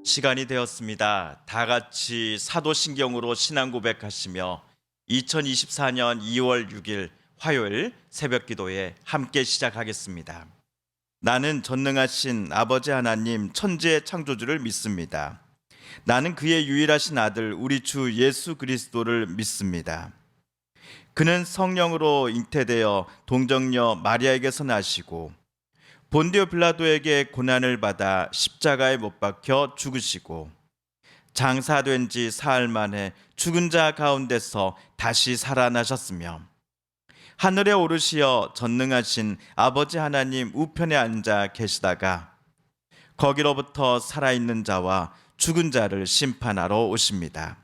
시간이 되었습니다. 다 같이 사도신경으로 신앙 고백하시며 2024년 2월 6일 화요일 새벽 기도에 함께 시작하겠습니다. 나는 전능하신 아버지 하나님 천지의 창조주를 믿습니다. 나는 그의 유일하신 아들 우리 주 예수 그리스도를 믿습니다. 그는 성령으로 잉태되어 동정녀 마리아에게서 나시고 본디오 빌라도에게 고난을 받아 십자가에 못 박혀 죽으시고 장사된 지 사흘 만에 죽은 자 가운데서 다시 살아나셨으며 하늘에 오르시어 전능하신 아버지 하나님 우편에 앉아 계시다가 거기로부터 살아있는 자와 죽은 자를 심판하러 오십니다.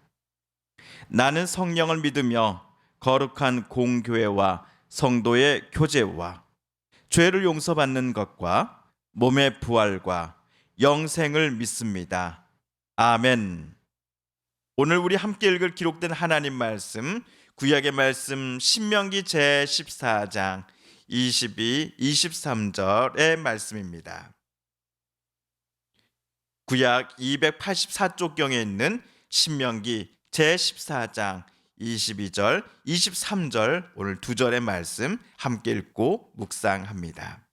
나는 성령을 믿으며 거룩한 공교회와 성도의 교제와 죄를 용서받는 것과 몸의 부활과 영생을 믿습니다. 아멘. 오늘 우리 함께 읽을 기록된 하나님 말씀, 구약의 말씀 신명기 제14장 22, 23절의 말씀입니다. 구약 284쪽경에 있는 신명기 제14장 22절, 23절 오늘 두 절의 말씀 함께 읽고 묵상합니다.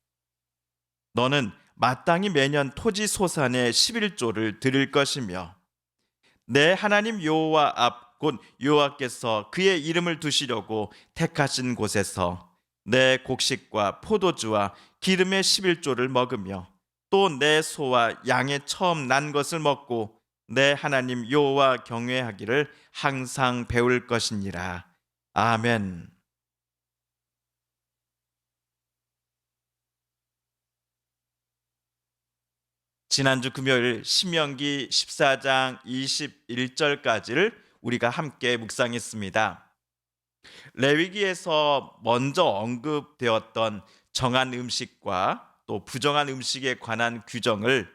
너는 마땅히 매년 토지 소산의 11조를 드릴 것이며 내 하나님 여호와 앞 곧 여호와께서 그의 이름을 두시려고 택하신 곳에서 내 곡식과 포도주와 기름의 11조를 먹으며 또 내 소와 양의 처음 난 것을 먹고 내 하나님 여호와 경외하기를 항상 배울 것이니라. 아멘. 지난주 금요일 신명기 14장 21절까지를 우리가 함께 묵상했습니다. 레위기에서 먼저 언급되었던 정한 음식과 또 부정한 음식에 관한 규정을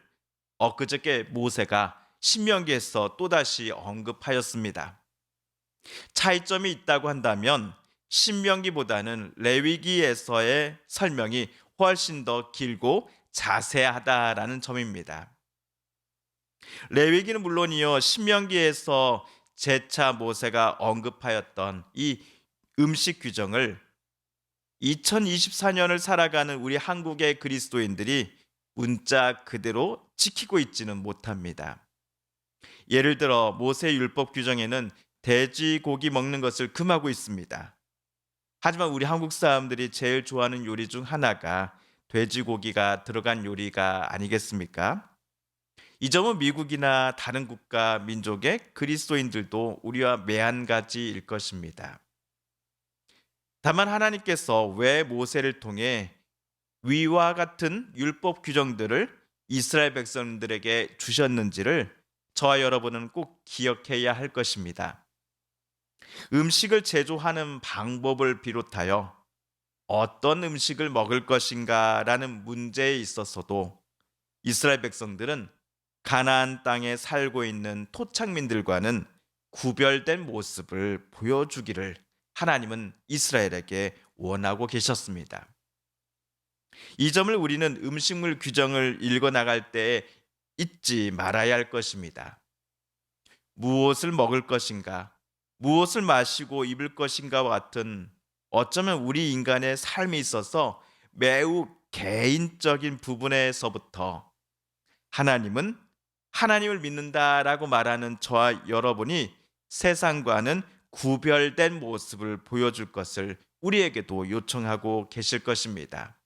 엊그저께 모세가 신명기에서 또다시 언급하였습니다. 차이점이 있다고 한다면 신명기보다는 레위기에서의 설명이 훨씬 더 길고 자세하다라는 점입니다. 레위기는 물론이요, 신명기에서 재차 모세가 언급하였던 이 음식 규정을 2024년을 살아가는 우리 한국의 그리스도인들이 문자 그대로 지키고 있지는 못합니다. 예를 들어 모세 율법 규정에는 돼지고기 먹는 것을 금하고 있습니다. 하지만 우리 한국 사람들이 제일 좋아하는 요리 중 하나가 돼지고기가 들어간 요리가 아니겠습니까? 이 점은 미국이나 다른 국가 민족의 그리스도인들도 우리와 매한가지일 것입니다. 다만 하나님께서 왜 모세를 통해 위와 같은 율법 규정들을 이스라엘 백성들에게 주셨는지를 저와 여러분은 꼭 기억해야 할 것입니다. 음식을 제조하는 방법을 비롯하여 어떤 음식을 먹을 것인가라는 문제에 있어서도 이스라엘 백성들은 가나안 땅에 살고 있는 토착민들과는 구별된 모습을 보여주기를 하나님은 이스라엘에게 원하고 계셨습니다. 이 점을 우리는 음식물 규정을 읽어 나갈 때 잊지 말아야 할 것입니다. 무엇을 먹을 것인가, 무엇을 마시고 입을 것인가와 같은 어쩌면 우리 인간의 삶에 있어서 매우 개인적인 부분에서부터 하나님은 하나님을 믿는다라고 말하는 저와 여러분이 세상과는 구별된 모습을 보여줄 것을 우리에게도 요청하고 계실 것입니다.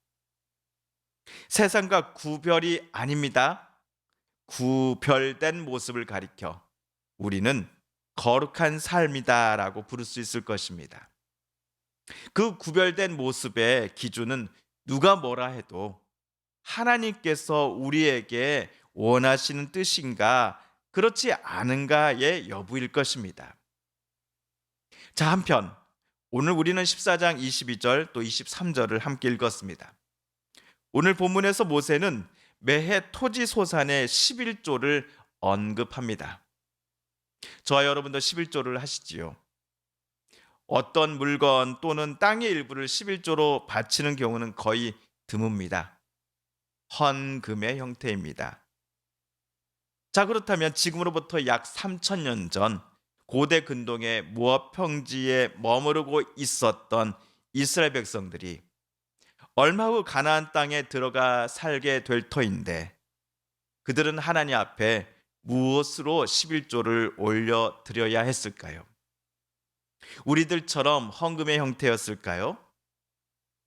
세상과 구별이 아닙니다. 구별된 모습을 가리켜 우리는 거룩한 삶이다라고 부를 수 있을 것입니다. 그 구별된 모습의 기준은 누가 뭐라 해도 하나님께서 우리에게 원하시는 뜻인가 그렇지 않은가의 여부일 것입니다. 자, 한편 오늘 우리는 14장 22절 또 23절을 함께 읽었습니다. 오늘 본문에서 모세는 매해 토지 소산의 11조를 언급합니다. 저와 여러분도 11조를 하시지요. 어떤 물건 또는 땅의 일부를 11조로 바치는 경우는 거의 드뭅니다. 헌금의 형태입니다. 자, 그렇다면 지금으로부터 약 3,000년 전 고대 근동의 모압 평지에 머무르고 있었던 이스라엘 백성들이 얼마 후 가나안 땅에 들어가 살게 될 터인데, 그들은 하나님 앞에 무엇으로 11조를 올려 드려야 했을까요? 우리들처럼 헌금의 형태였을까요?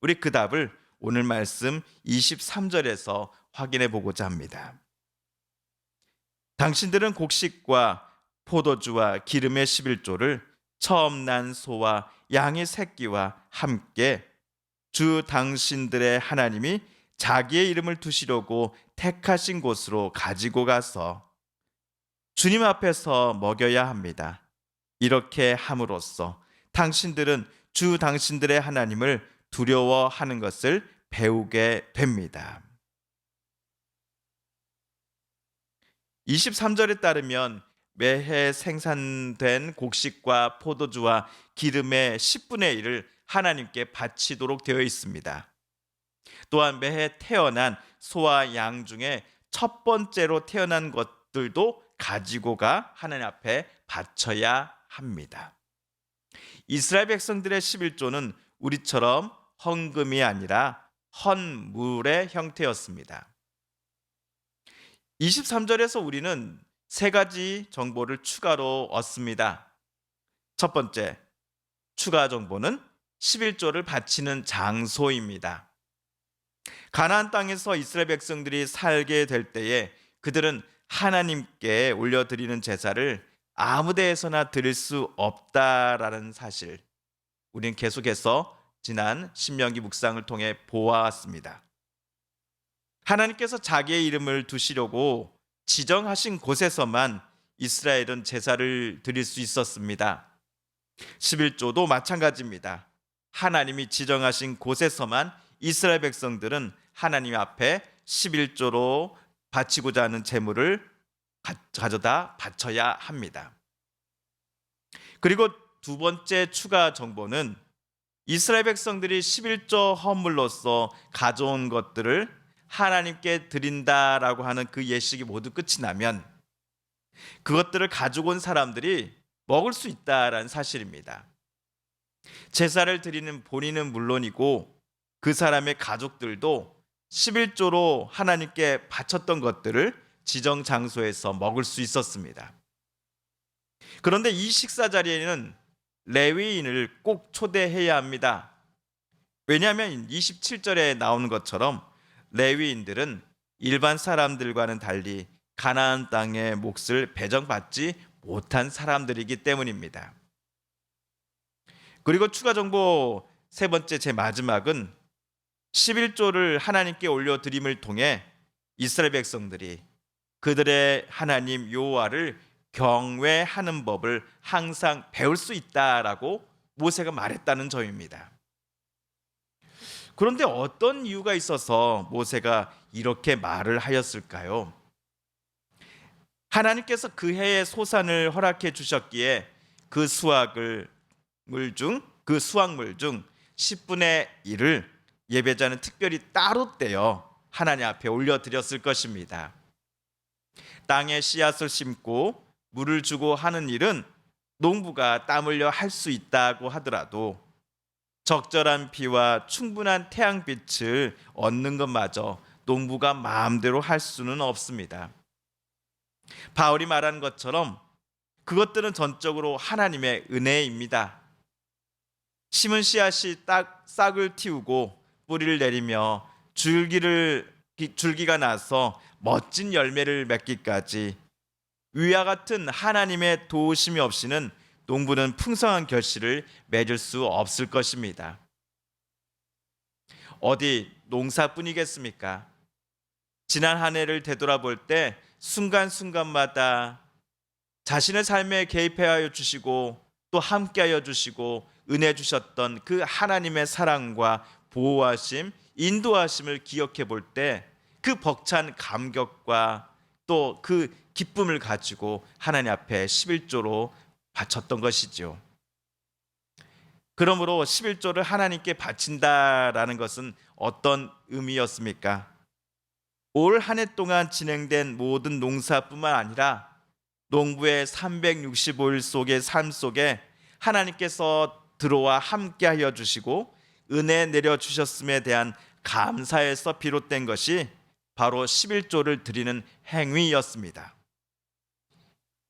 우리 그 답을 오늘 말씀 23절에서 확인해 보고자 합니다. 당신들은 곡식과 포도주와 기름의 11조를 처음 난 소와 양의 새끼와 함께 주 당신들의 하나님이 자기의 이름을 두시려고 택하신 곳으로 가지고 가서 주님 앞에서 먹여야 합니다. 이렇게 함으로써 당신들은 주 당신들의 하나님을 두려워하는 것을 배우게 됩니다. 23절에 따르면 매해 생산된 곡식과 포도주와 기름의 10분의 1을 하나님께 바치도록 되어 있습니다. 또한 매해 태어난 소와 양 중에 첫 번째로 태어난 것들도 가지고 가 하나님 앞에 바쳐야 합니다. 이스라엘 백성들의 11조는 우리처럼 헌금이 아니라 헌물의 형태였습니다. 23절에서 우리는 세 가지 정보를 추가로 얻습니다. 첫 번째, 추가 정보는 11조를 바치는 장소입니다. 가나안 땅에서 이스라엘 백성들이 살게 될 때에 그들은 하나님께 올려드리는 제사를 아무 데에서나 드릴 수 없다라는 사실, 우리는 계속해서 지난 신명기 묵상을 통해 보아왔습니다. 하나님께서 자기의 이름을 두시려고 지정하신 곳에서만 이스라엘은 제사를 드릴 수 있었습니다. 11조도 마찬가지입니다. 하나님이 지정하신 곳에서만 이스라엘 백성들은 하나님 앞에 11조로 바치고자 하는 제물을 가져다 바쳐야 합니다. 그리고 두 번째 추가 정보는 이스라엘 백성들이 11조 헌물로서 가져온 것들을 하나님께 드린다라고 하는 그 예식이 모두 끝이 나면 그것들을 가지고 온 사람들이 먹을 수 있다라는 사실입니다. 제사를 드리는 본인은 물론이고 그 사람의 가족들도 11조로 하나님께 바쳤던 것들을 지정 장소에서 먹을 수 있었습니다. 그런데 이 식사 자리에는 레위인을 꼭 초대해야 합니다. 왜냐하면 27절에 나오는 것처럼 레위인들은 일반 사람들과는 달리 가나안 땅의 몫을 배정받지 못한 사람들이기 때문입니다. 그리고 추가 정보 세 번째, 제 마지막은 11조를 하나님께 올려드림을 통해 이스라엘 백성들이 그들의 하나님 여호와를 경외하는 법을 항상 배울 수 있다라고 모세가 말했다는 점입니다. 그런데 어떤 이유가 있어서 모세가 이렇게 말을 하였을까요? 하나님께서 그 해의 소산을 허락해 주셨기에 그 수확물 중 10분의 1을 예배자는 특별히 따로 떼어 하나님 앞에 올려드렸을 것입니다. 땅에 씨앗을 심고 물을 주고 하는 일은 농부가 땀 흘려 할 수 있다고 하더라도 적절한 비와 충분한 태양빛을 얻는 것마저 농부가 마음대로 할 수는 없습니다. 바울이 말한 것처럼 그것들은 전적으로 하나님의 은혜입니다. 심은 씨앗이 싹을 틔우고 뿌리를 내리며 줄기가 나서 멋진 열매를 맺기까지 위와 같은 하나님의 도우심이 없이는 농부는 풍성한 결실을 맺을 수 없을 것입니다. 어디 농사뿐이겠습니까? 지난 한 해를 되돌아볼 때 순간순간마다 자신의 삶에 개입하여 주시고 또 함께하여 주시고 은혜 주셨던 그 하나님의 사랑과 보호하심, 인도하심을 기억해 볼 때 그 벅찬 감격과 또 그 기쁨을 가지고 하나님 앞에 11조로 바쳤던 것이죠. 그러므로 11조를 하나님께 바친다라는 것은 어떤 의미였습니까? 올 한 해 동안 진행된 모든 농사뿐만 아니라 농부의 365일 속의 삶 속에 하나님께서 들어와 함께하여 주시고 은혜 내려 주셨음에 대한 감사에서 비롯된 것이 바로 11조를 드리는 행위였습니다.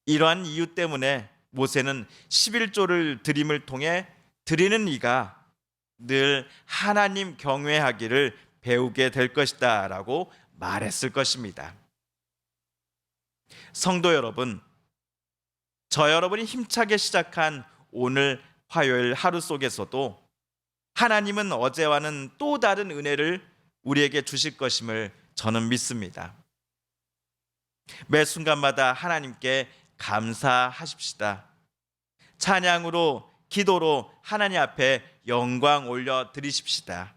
이러한 이유 때문에 모세는 11조를 드림을 통해 드리는 이가 늘 하나님 경외하기를 배우게 될 것이다 라고 말했을 것입니다. 성도 여러분, 저 여러분이 힘차게 시작한 오늘 화요일 하루 속에서도 하나님은 어제와는 또 다른 은혜를 우리에게 주실 것임을 저는 믿습니다. 매 순간마다 하나님께 감사하십시다. 찬양으로, 기도로 하나님 앞에 영광 올려 드리십시다.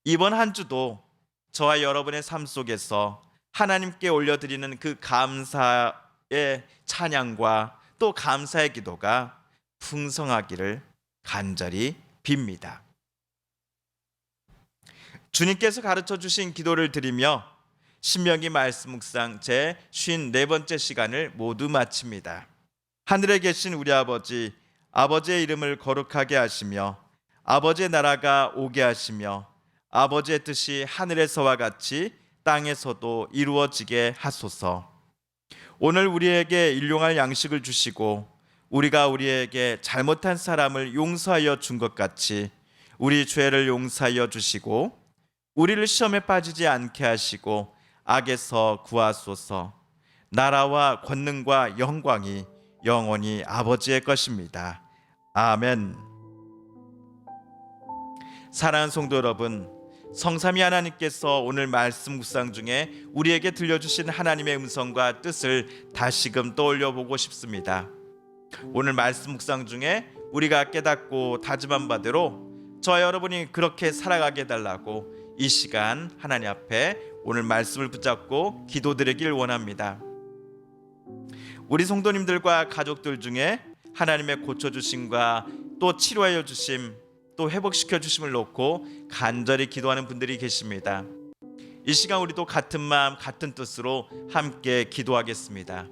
이번 한 주도 저와 여러분의 삶 속에서 하나님께 올려드리는 그 감사의 찬양과 또 감사의 기도가 풍성하기를 간절히 빕니다. 주님께서 가르쳐 주신 기도를 드리며 신명기 말씀 묵상 제 54번째 시간을 모두 마칩니다. 하늘에 계신 우리 아버지, 아버지의 이름을 거룩하게 하시며 아버지의 나라가 오게 하시며 아버지의 뜻이 하늘에서와 같이 땅에서도 이루어지게 하소서. 오늘 우리에게 일용할 양식을 주시고 우리가 우리에게 잘못한 사람을 용서하여 준 것 같이 우리 죄를 용서하여 주시고 우리를 시험에 빠지지 않게 하시고 악에서 구하소서. 나라와 권능과 영광이 영원히 아버지의 것입니다. 아멘. 사랑하는 성도 여러분, 성삼위 하나님께서 오늘 말씀 묵상 중에 우리에게 들려주신 하나님의 음성과 뜻을 다시금 떠올려 보고 싶습니다. 오늘 말씀 묵상 중에 우리가 깨닫고 다짐한 바대로 저와 여러분이 그렇게 살아가게 해달라고 이 시간 하나님 앞에 오늘 말씀을 붙잡고 기도드리길 원합니다. 우리 성도님들과 가족들 중에 하나님의 고쳐주심과 또 치료하여 주심, 또 회복시켜 주심을 놓고 간절히 기도하는 분들이 계십니다. 이 시간 우리도 같은 마음 같은 뜻으로 함께 기도하겠습니다.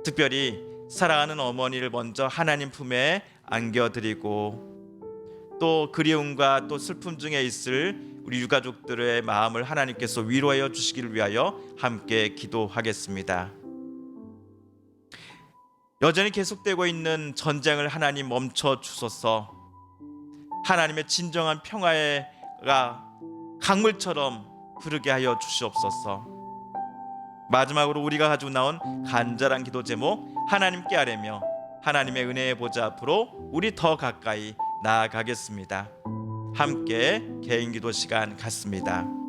특별히 사랑하는 어머니를 먼저 하나님 품에 안겨드리고 또 그리움과 또 슬픔 중에 있을 우리 유가족들의 마음을 하나님께서 위로하여 주시기를 위하여 함께 기도하겠습니다. 여전히 계속되고 있는 전쟁을 하나님 멈춰 주소서. 하나님의 진정한 평화가 강물처럼 흐르게 하여 주시옵소서. 마지막으로 우리가 가지고 나온 간절한 기도 제목 하나님께 아뢰며 하나님의 은혜의 보좌 앞으로 우리 더 가까이 나아가겠습니다. 함께 개인 기도 시간 갖습니다.